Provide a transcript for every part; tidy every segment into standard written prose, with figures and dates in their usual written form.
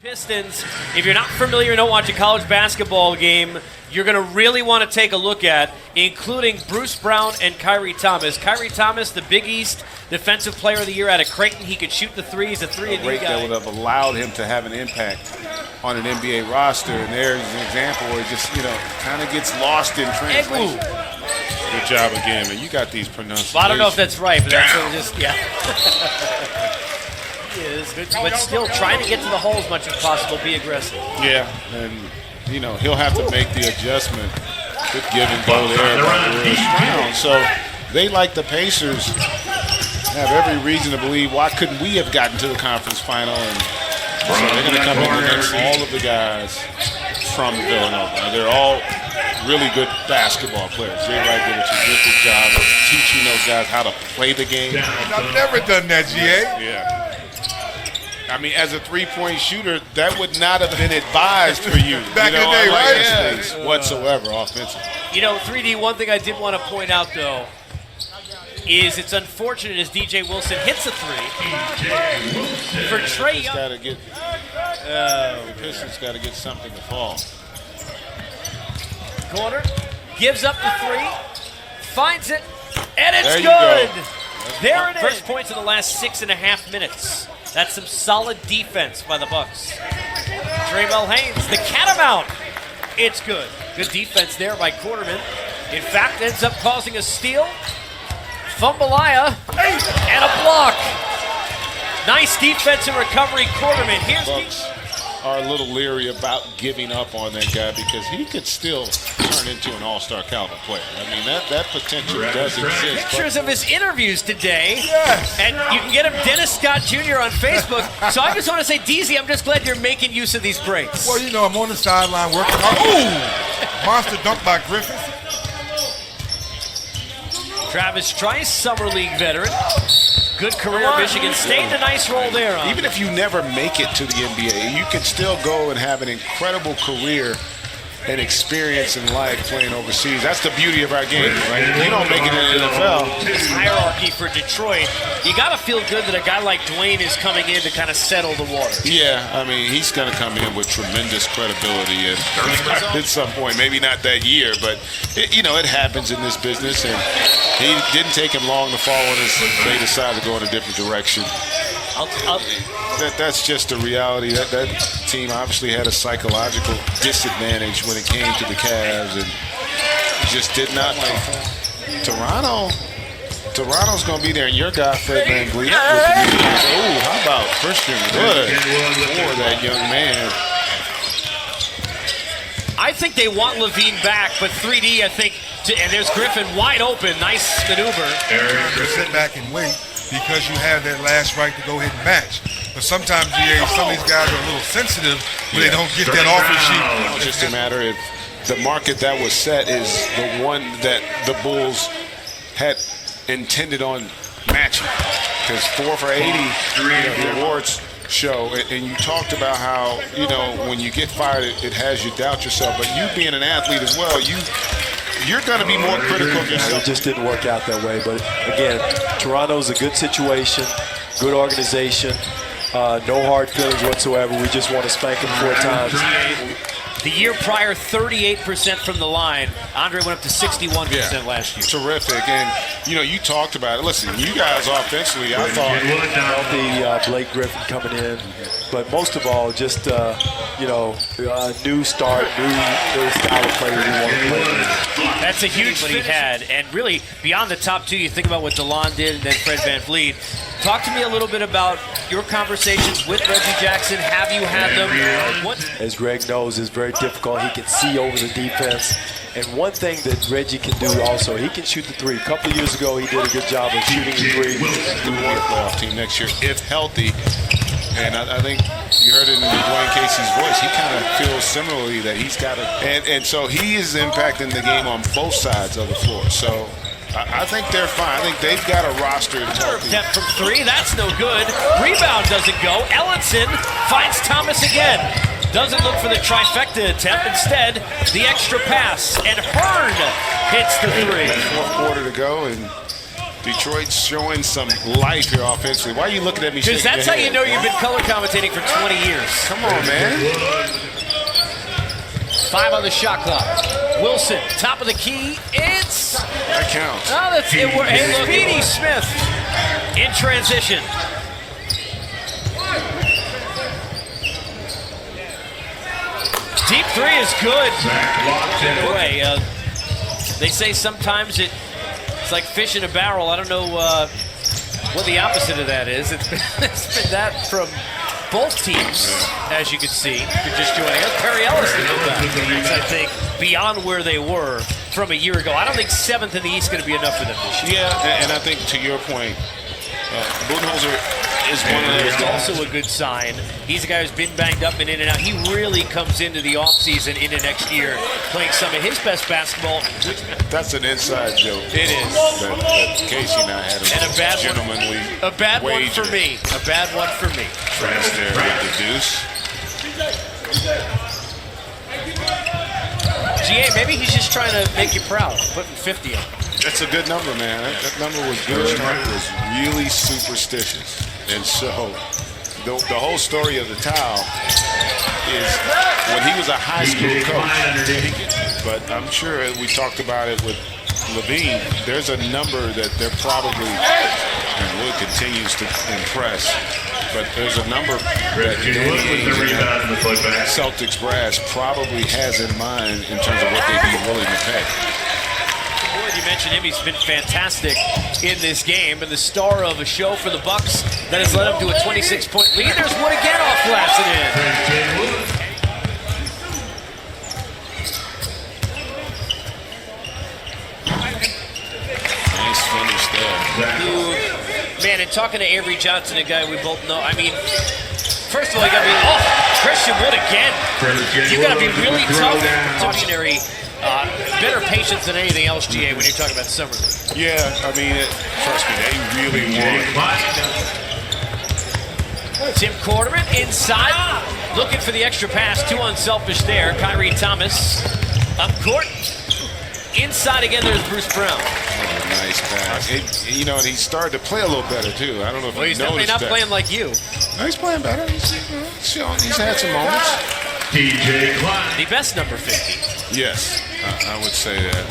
Pistons, if you're not familiar and don't watch a college basketball game, you're going to really want to take a look at, including Bruce Brown and Kyrie Thomas. Kyrie Thomas, the Big East Defensive Player of the Year out of Creighton. He could shoot the three. He's a three-and-D guy. That would have allowed him to have an impact on an NBA roster. And there's an example where it just, kind of gets lost in translation. Good job again, man. You got these pronunciations. Well, I don't know if that's right, but that's what it just, yeah. He is, but still trying to get to the hole as much as possible, be aggressive. Yeah, and he'll have to make the adjustment. Good give and go there by Brown. So they, like the Pacers, have every reason to believe, why couldn't we have gotten to the conference final? And so they're going to come in against all of the guys from Villanova. They're all really good basketball players. Jay Wright did a terrific job of teaching those guys how to play the game. I've never done that, GA. Yeah. I mean, as a three-point shooter, that would not have been advised for you. Back in the day, right? Yeah, whatsoever, offensively. 3D, one thing I did want to point out, though, is it's unfortunate as DJ Wilson hits a three. For Trae Young. The Pistons got to get something to fall. Corner, gives up the three, finds it, and it's good. Go. There it is. First points in the last 6.5 minutes. That's some solid defense by the Bucks. Traybell Haynes, the catamount. It's good. Good defense there by Quarterman. In fact, ends up causing a steal. Fumbalaya and a block. Nice defensive recovery, Quarterman. Here's Bucks are a little leery about giving up on that guy because he could still turn into an all-star caliber player. I mean, that potential does exist. Pictures of his interviews today, and you can get him Dennis Scott Jr. on Facebook. So I just want to say, DZ, I'm just glad you're making use of these breaks. Well, I'm on the sideline working hard. Ooh! Monster dunk by Griffin. Travis Trice, Summer League veteran. Good career at Michigan State. A nice roll there. Even if you never make it to the NBA, you can still go and have an incredible career and experience in life playing overseas. That's the beauty of our game, right? If you don't make it in the NFL. This hierarchy for Detroit, you got to feel good that a guy like Dwayne is coming in to kind of settle the water. Yeah, I mean, he's going to come in with tremendous credibility at some point. Maybe not that year, but, it happens in this business. And he didn't take him long to fall on they decided to go in a different direction. That's just the reality. That team obviously had a psychological disadvantage when it came to the Cavs, and just did not. Toronto's going to be there, and your guy Fred VanVleet. Oh, how about Christian Wood for that young man? I think they want Levine back, but 3D, I think, and there's Griffin wide open. Nice maneuver. Sit back and wait because you have that last right to go ahead and match. But sometimes, GA, some of these guys are a little sensitive when they don't get that offer sheet. It's just a matter of the market that was set is the one that the Bulls had intended on matching. Because 4 for 80, the awards show, and you talked about how, when you get fired, it has you doubt yourself. But you being an athlete as well, you're going to be more critical of yourself. It just didn't work out that way. But again, Toronto's a good situation, good organization, no hard feelings whatsoever. We just want to spank them 4 times. The year prior, 38% from the line. Andre went up to 61% last year. Terrific. And, you talked about it. Listen, you guys offensively, I thought. Healthy Blake Griffin coming in. But most of all, just, new start, new style of player we want to play with. That's a huge what he had. And really, beyond the top two, you think about what DeLon did and then Fred VanVleet. Talk to me a little bit about your conversations with Reggie Jackson. Have you had them? As Greg knows, it's very difficult. He can see over the defense. And one thing that Reggie can do also, he can shoot the three. A couple of years ago, he did a good job of shooting the three. We want a playoff team next year, if healthy. And I think you heard it in Dwayne Casey's voice. He kind of feels similarly that he's got to. And so he is impacting the game on both sides of the floor. So I think they're fine. I think they've got a roster. Attempt from 3. That's no good. Rebound doesn't go. Ellenson finds Thomas again. Doesn't look for the trifecta attempt. Instead, the extra pass. And Hearn hits the 3. 4th quarter to go, and Detroit's showing some life here offensively. Why are you looking at me? Because that's how you know you've been color commentating for 20 years. Come on, man. 5 on the shot clock. Wilson, top of the key. It's That counts. oh, that's it. Hey, look, Speedy Smith in transition. Deep 3 is good. Boy, they say sometimes it's like fish in a barrel. I don't know what the opposite of that is. It's been that from both teams, as you can see. If you're just joining us. Perry Ellis did that, I think, beyond where they were from a year ago. I don't think 7th in the East is going to be enough for them this year. Yeah, and I think to your point, Budenholzer is one of those It's guys. also a good sign. He's a guy who's been banged up and in and out. He really comes into the offseason into next year playing some of his best basketball. That's an inside joke. It is. That Casey and I had And a bad one. gentlemanly A bad one wager. for me. A bad one for me. France there with the deuce. GA, maybe he's just trying to make you proud, putting 50 on. That's a good number, man. That number was good. It was really superstitious. And so the whole story of the towel is when he was a high school coach, but I'm sure we talked about it with Levine, there's a number that they're probably, and Wood continues to impress, but there's a number that Celtics brass probably has in mind in terms of what they'd be willing to pay. Boyd, you mentioned him. He's been fantastic in this game and the star of a show for the Bucks that has led him to a 26-point lead. There's Wood again off glass and in. Nice finish there. Man, and talking to Avery Johnson, a guy we both know, I mean, first of all, you got to be, Christian Wood again. You got to be really tough to better patience than anything else, GA, when you're talking about Summer League. Yeah, I mean, trust me, they really want. Tim Quarterman inside, looking for the extra pass. 2 unselfish there. Kyrie Thomas up court. Inside again, there's Bruce Brown. Nice pass. And he started to play a little better, too. I don't know if Well, he's definitely not playing like you. No, he's playing better. He's had some moments. DJ Klein. The best number 50. Yes, I would say that.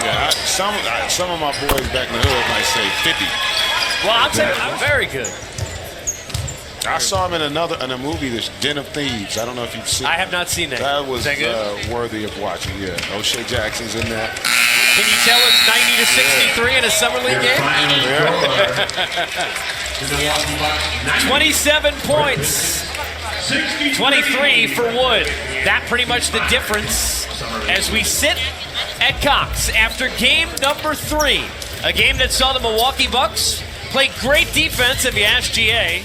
Yeah, some of my boys back in the hood might say 50. Well, I'll tell you, I'm very good. I saw him in a movie, this Den of Thieves. I don't know if you've seen it. I have not seen that. That was Is that good? worthy of watching, yeah. O'Shea Jackson's in that. Can you tell it's 90 to 63 in a Summer League game? Yeah. 27 points. 23 for Wood. That pretty much the difference as we sit at Cox after game number 3. A game that saw the Milwaukee Bucks play great defense, if you ask GA.